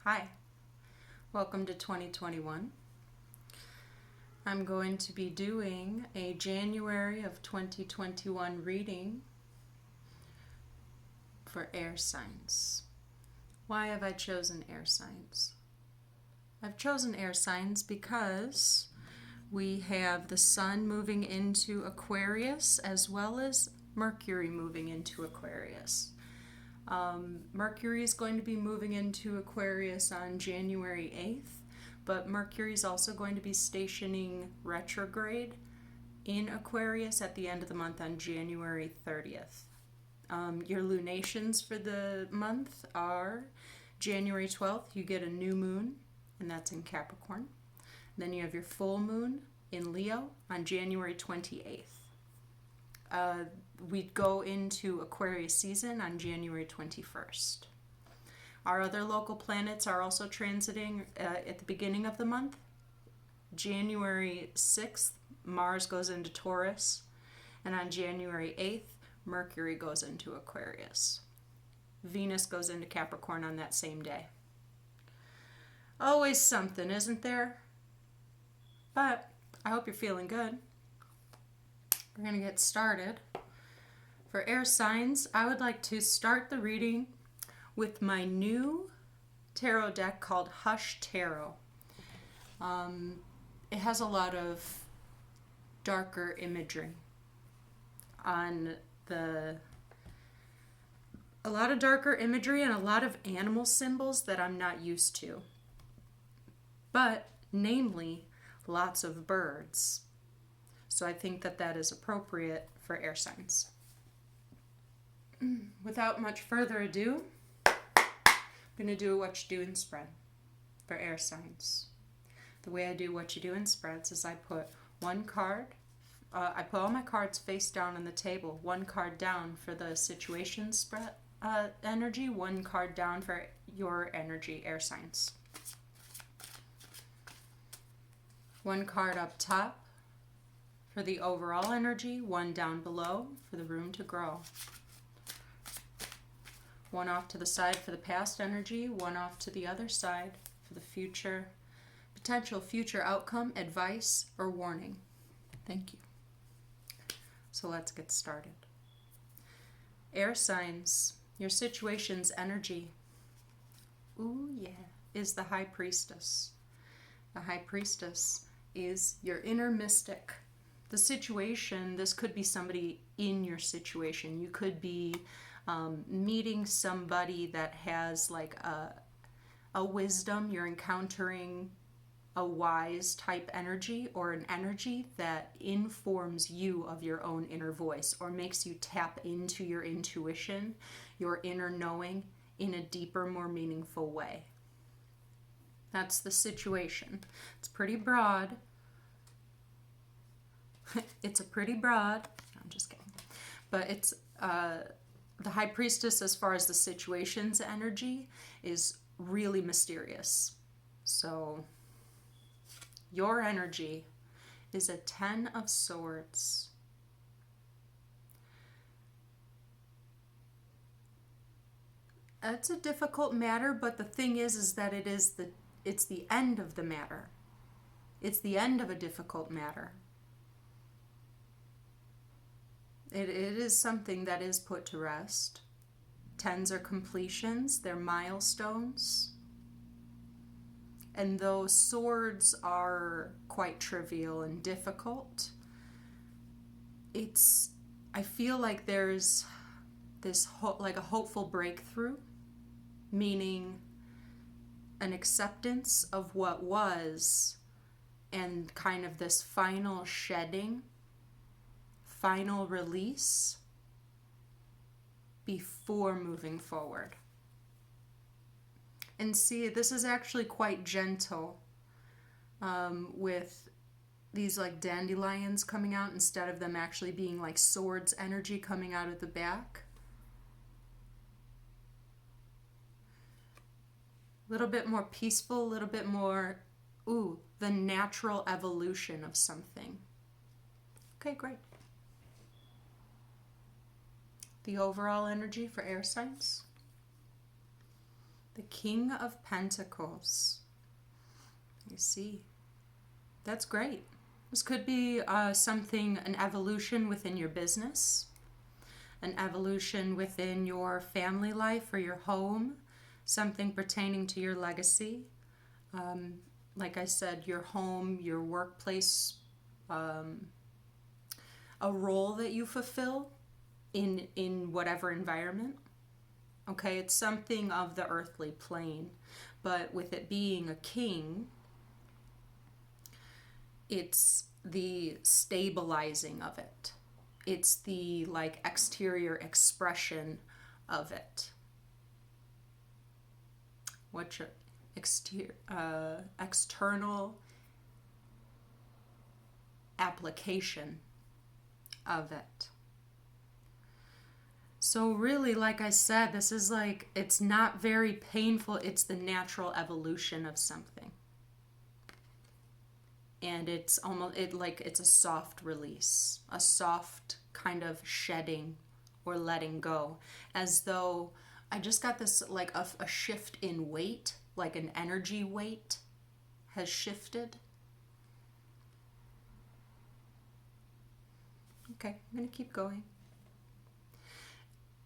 Hi, welcome to 2021. I'm going to be doing a January of 2021 reading for air signs. Why have I chosen air signs? I've chosen air signs because we have the sun moving into Aquarius as well as Mercury moving into Aquarius. Mercury is going to be moving into Aquarius on January 8th, but Mercury is also going to be stationing retrograde in Aquarius at the end of the month on January 30th. Your lunations for the month are January 12th, you get a new moon, and that's in Capricorn. Then you have your full moon in Leo on January 28th. We'd go into Aquarius season on January 21st. Our other local planets are also transiting at the beginning of the month. January 6th, Mars goes into Taurus, and on January 8th, Mercury goes into Aquarius. Venus goes into Capricorn on that same day. Always something, isn't there? But I hope you're feeling good. We're going to get started. For air signs, I would like to start the reading with my new tarot deck called Hush Tarot. It has a lot of darker imagery and a lot of animal symbols that I'm not used to. But namely, lots of birds. So I think that is appropriate for air signs. Without much further ado, I'm going to do a Whatchadoin Spread for air signs. The way I do Whatchadoin Spreads is I put one card, I put all my cards face down on the table, one card down for the situation spread energy, one card down for your energy, air signs. One card up top for the overall energy, one down below for the room to grow. One off to the side for the past energy, one off to the other side for the future, potential future outcome, advice, or warning. Thank you. So let's get started. Air signs, your situation's energy, is the High Priestess. The High Priestess is your inner mystic. The situation, this could be somebody in your situation. You could be meeting somebody that has like a wisdom. You're encountering a wise type energy, or an energy that informs you of your own inner voice or makes you tap into your intuition, your inner knowing in a deeper, more meaningful way. That's the situation. It's pretty broad. It's a pretty broad, I'm just kidding, but it's the High Priestess, as far as the situation's energy, is really mysterious. So your energy is a 10 of Swords. It's a difficult matter, but the thing is that it's the end of the matter. It's the end of a difficult matter. It is something that is put to rest. 10s are completions, they're milestones. And though swords are quite trivial and difficult, I feel like there's this like a hopeful breakthrough, meaning an acceptance of what was, and kind of this final shedding, final release before moving forward. And see, this is actually quite gentle with these like dandelions coming out instead of them actually being like swords energy coming out of the back. A little bit more peaceful, a little bit more, the natural evolution of something. Okay, great. The overall energy for air signs. The King of Pentacles. You see. That's great. This could be an evolution within your business, an evolution within your family life or your home, something pertaining to your legacy. Like I said, your home, your workplace, a role that you fulfill in whatever environment. Okay, it's something of the earthly plane, but with it being a king, it's the stabilizing of it. It's the exterior expression of it. What's your external application of it. So really, like I said, this is it's not very painful. It's the natural evolution of something. And it's almost, it's a soft release, a soft kind of shedding or letting go. As though I just got this, a shift in weight, like an energy weight has shifted. Okay, I'm going to keep going.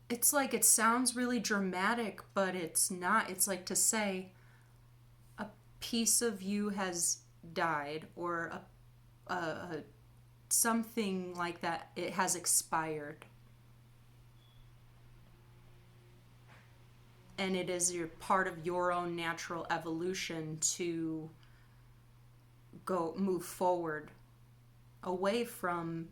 It's it sounds really dramatic, but it's not. It's to say a piece of you has died, or something like that. It has expired. And it is part of your own natural evolution to move forward away from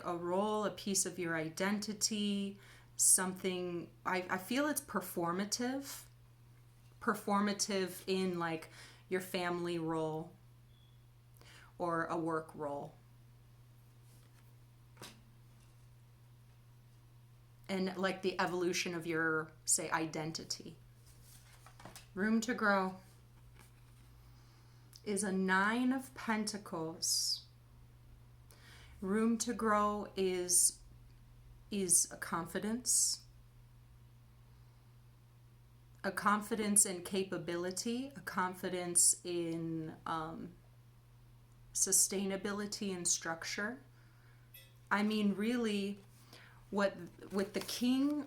a role, a piece of your identity, something. I feel it's performative in your family role or a work role. And the evolution of your, say, identity. Room to grow is a 9 of Pentacles. Room to grow is a confidence in capability, a confidence in sustainability and structure. I mean, really, with the King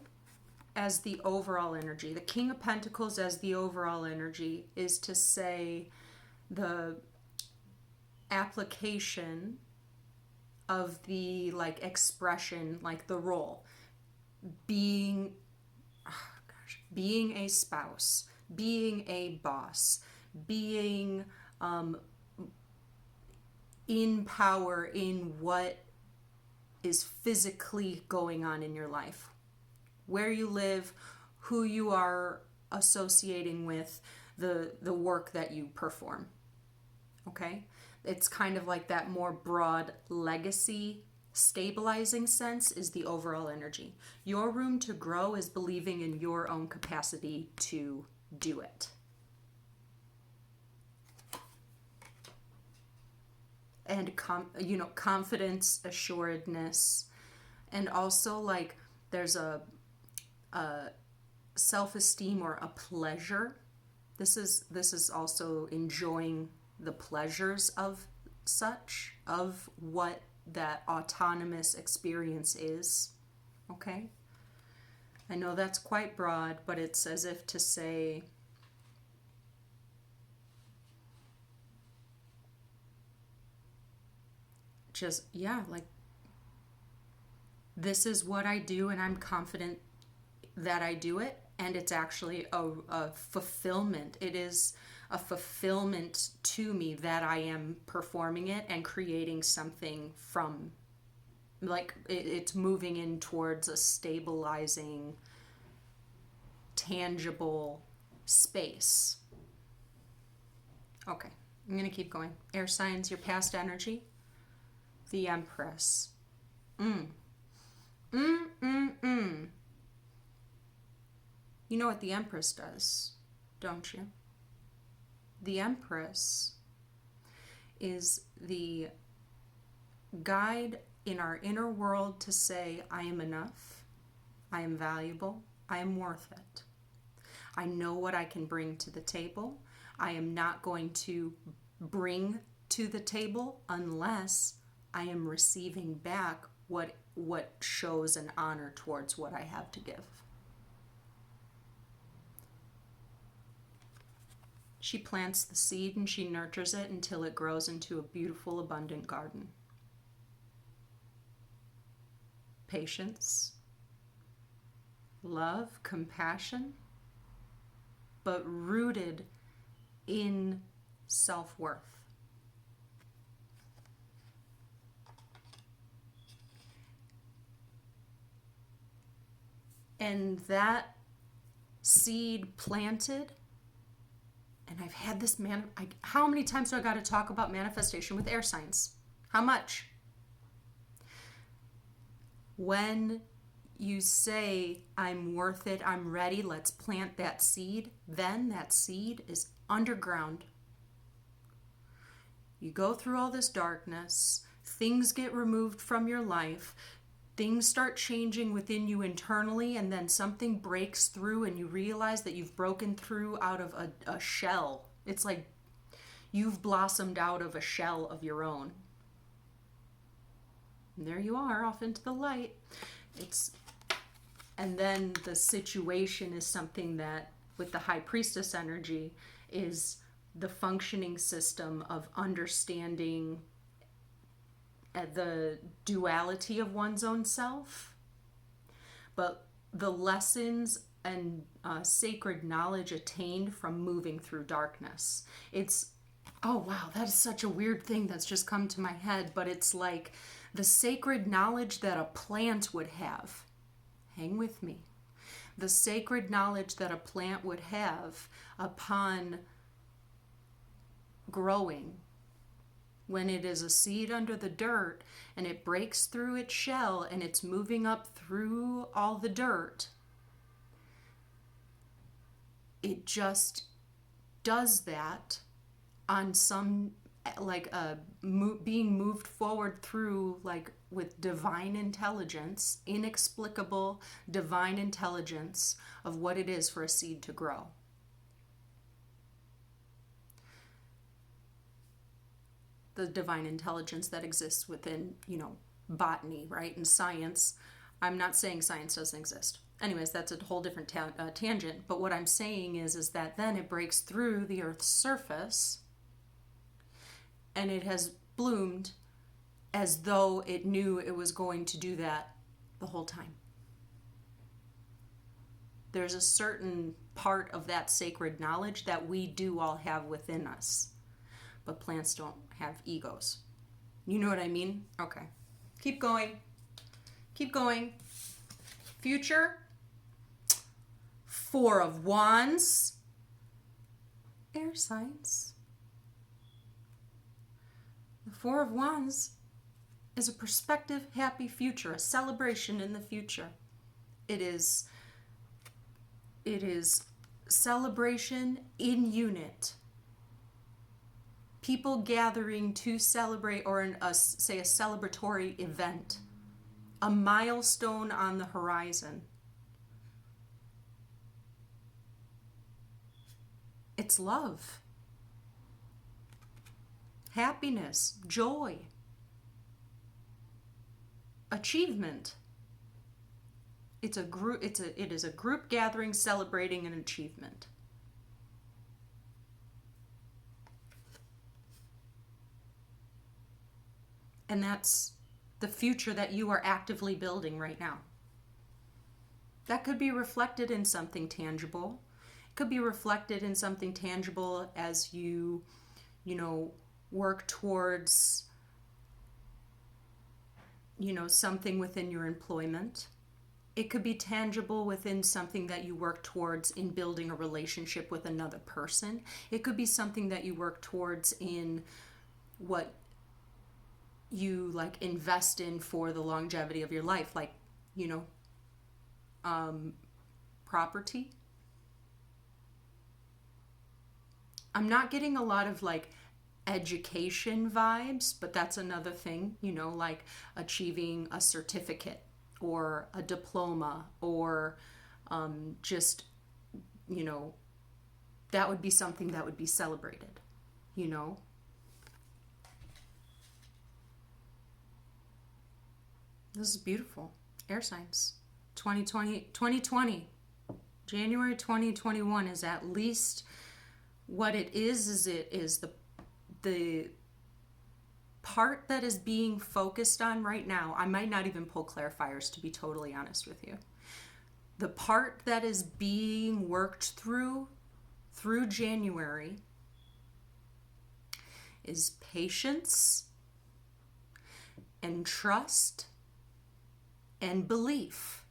as the overall energy, the King of Pentacles as the overall energy, is to say the application of the expression, the role, being a spouse, being a boss, being in power in what is physically going on in your life, where you live, who you are associating with, the work that you perform. Okay? It's kind of that more broad legacy stabilizing sense is the overall energy. Your room to grow is believing in your own capacity to do it. And confidence, assuredness, and also there's a self-esteem or a pleasure. This is also enjoying the pleasures of what that autonomous experience is. Okay? I know that's quite broad, but it's as if to say this is what I do, and I'm confident that I do it, and it's actually a fulfillment. It is a fulfillment to me that I am performing it and creating something from, it's moving in towards a stabilizing, tangible space. Okay, I'm going to keep going. Air signs, your past energy. The Empress. You know what the Empress does, don't you? The Empress is the guide in our inner world to say, I am enough, I am valuable. I am worth it. I know what I can bring to the table. I am not going to bring to the table unless I am receiving back what shows an honor towards what I have to give. She plants the seed and she nurtures it until it grows into a beautiful, abundant garden. Patience, love, compassion, but rooted in self-worth. And that seed planted, and I've had this how many times do I got to talk about manifestation with air signs? How much? When you say, I'm worth it, I'm ready, let's plant that seed, then that seed is underground. You go through all this darkness, things get removed from your life, things start changing within you internally, and then something breaks through and you realize that you've broken through out of a shell. It's like you've blossomed out of a shell of your own. And there you are, off into the light. And then the situation is something that, with the High Priestess energy, is the functioning system of understanding the duality of one's own self, but the lessons and sacred knowledge attained from moving through darkness. Oh wow, that is such a weird thing that's just come to my head, but it's like the sacred knowledge that a plant would have. Hang with me. The sacred knowledge that a plant would have upon growing, when it is a seed under the dirt and it breaks through its shell and it's moving up through all the dirt, it just does that on some, like being moved forward through, like with divine intelligence, inexplicable divine intelligence of what it is for a seed to grow. The divine intelligence that exists within, botany, right, and science. I'm not saying science doesn't exist. Anyways, that's a whole different tangent. But what I'm saying is that then it breaks through the Earth's surface and it has bloomed as though it knew it was going to do that the whole time. There's a certain part of that sacred knowledge that we do all have within us, but plants don't have egos. You know what I mean? Okay. Keep going. Keep going. Future. 4 of Wands. Air signs. The 4 of Wands is a perspective, happy future, a celebration in the future. It is celebration in unit. People gathering to celebrate, or say a celebratory event, a milestone on the horizon. It's love, happiness, joy, achievement. It is a group gathering celebrating an achievement. And that's the future that you are actively building right now. That could be reflected in something tangible. It could be reflected in something tangible as you work towards, something within your employment. It could be tangible within something that you work towards in building a relationship with another person. It could be something that you work towards in what you invest in for the longevity of your life, property. I'm not getting a lot of education vibes, but that's another thing, achieving a certificate or a diploma, or just, you know, that would be something that would be celebrated, you know. This is beautiful. Air signs. 2020, January 2021 is at least what it is it is the part that is being focused on right now. I might not even pull clarifiers, to be totally honest with you. The part that is being worked through January is patience and trust and belief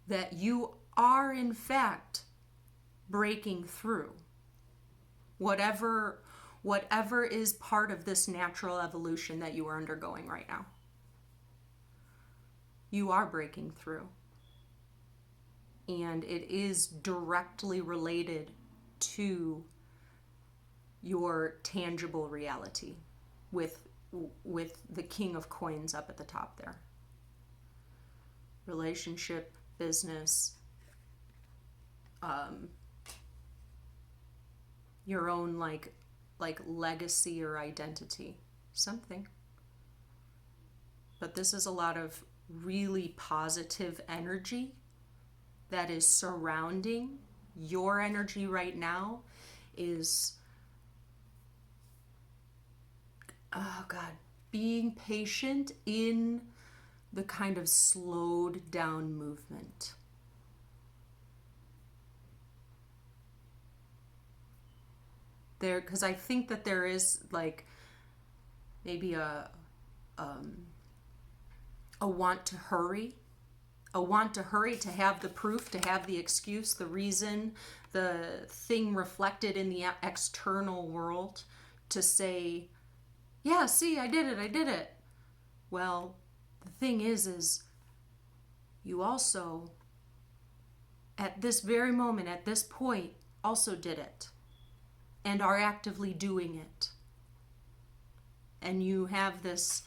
that you are in fact breaking through whatever is part of this natural evolution that you are undergoing right now. You are breaking through. And it is directly related to your tangible reality with the King of Coins up at the top there. Relationship, business, your own like legacy or identity, something. But this is a lot of really positive energy that is surrounding your energy right now. Is, oh God, being patient in the kind of slowed down movement. There, because I think that there is like maybe a want to hurry, to have the proof, to have the excuse, the reason, the thing reflected in the external world to say, yeah, see, I did it. Well, the thing is you also, at this very moment, at this point, also did it and are actively doing it. And you have this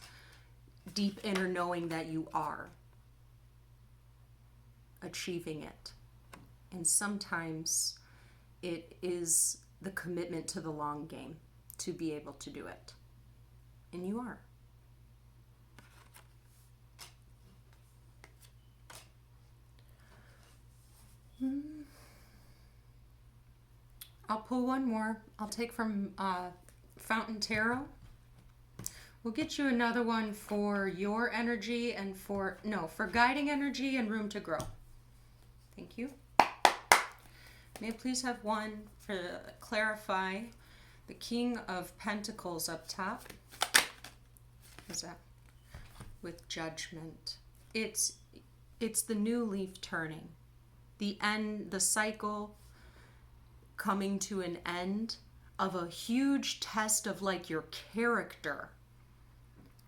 deep inner knowing that you are achieving it. And sometimes it is the commitment to the long game to be able to do it. And you are. I'll pull one more. I'll take from Fountain Tarot. We'll get you another one for your energy and for guiding energy and room to grow. Thank you. May I please have one for clarify the King of Pentacles up top. What's that? With Judgment. It's the new leaf turning. The end, the cycle coming to an end of a huge test of like your character.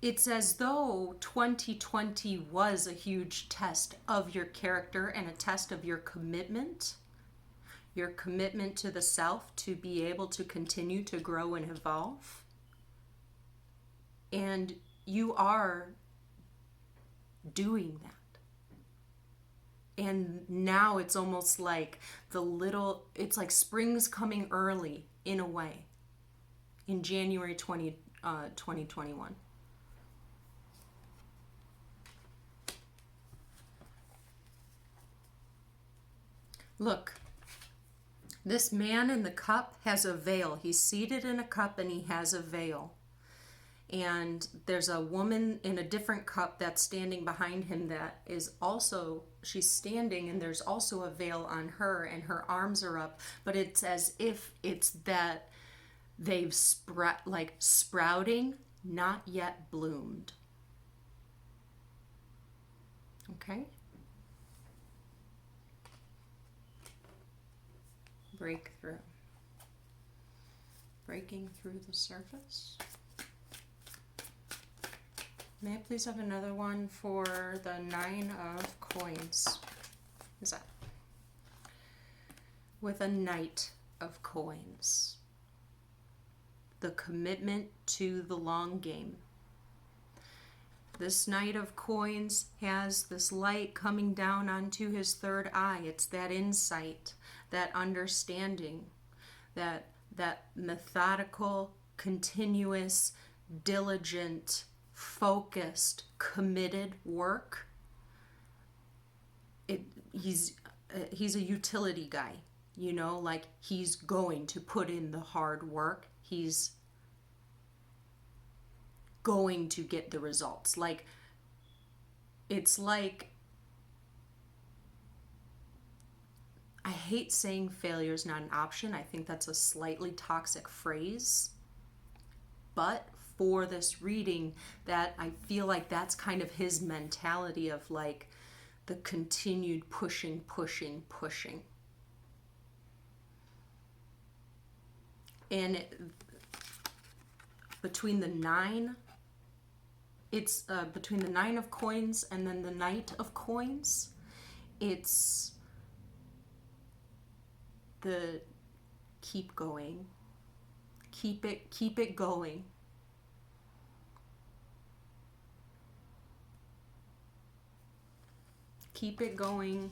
It's as though 2020 was a huge test of your character and a test of your commitment to the self to be able to continue to grow and evolve. And you are doing that. And now it's almost like it's like spring's coming early in a way in January 2021. Look, this man in the cup has a veil. He's seated in a cup and he has a veil. And there's a woman in a different cup that's standing behind him that is also, she's standing and there's also a veil on her and her arms are up, but it's as if it's that they've sprouting, not yet bloomed. Okay? Breakthrough. Breaking through the surface. May I please have another one for the 9 of Coins? Is that? With a Knight of Coins. The commitment to the long game. This Knight of Coins has this light coming down onto his third eye. It's that insight, that understanding, that methodical, continuous, diligent, focused, committed work. He's a utility guy, you know, like he's going to put in the hard work. He's going to get the results. Like, it's like, I hate saying failure is not an option. I think that's a slightly toxic phrase. But for this reading, that I feel like that's kind of his mentality of like the continued pushing. And between the nine, it's between the Nine of Coins and then the Knight of Coins, it's the keep going, keep it going. Keep it going.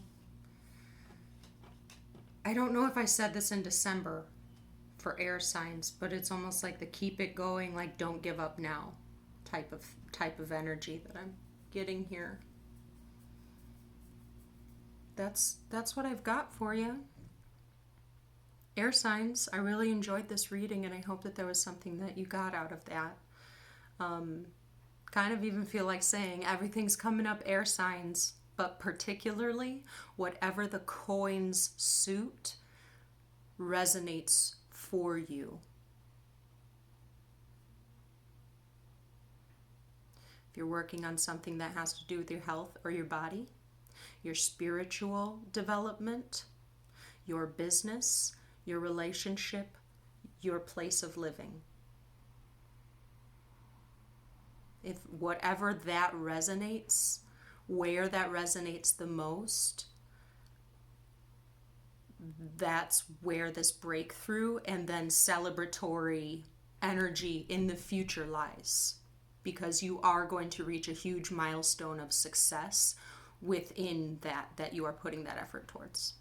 I don't know if I said this in December for air signs, but it's almost like the keep it going, like don't give up now type of energy that I'm getting here. That's what I've got for you. Air signs, I really enjoyed this reading, and I hope that there was something that you got out of that. Kind of even feel like saying everything's coming up air signs, but particularly whatever the coins suit resonates for you. If you're working on something that has to do with your health or your body, your spiritual development, your business, your relationship, your place of living. If whatever that resonates, where that resonates the most, that's where this breakthrough and then celebratory energy in the future lies. Because you are going to reach a huge milestone of success within that you are putting that effort towards.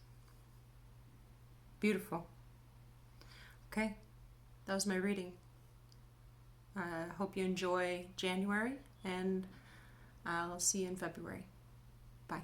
Beautiful. Okay, that was my reading. I hope you enjoy January, and I'll see you in February. Bye.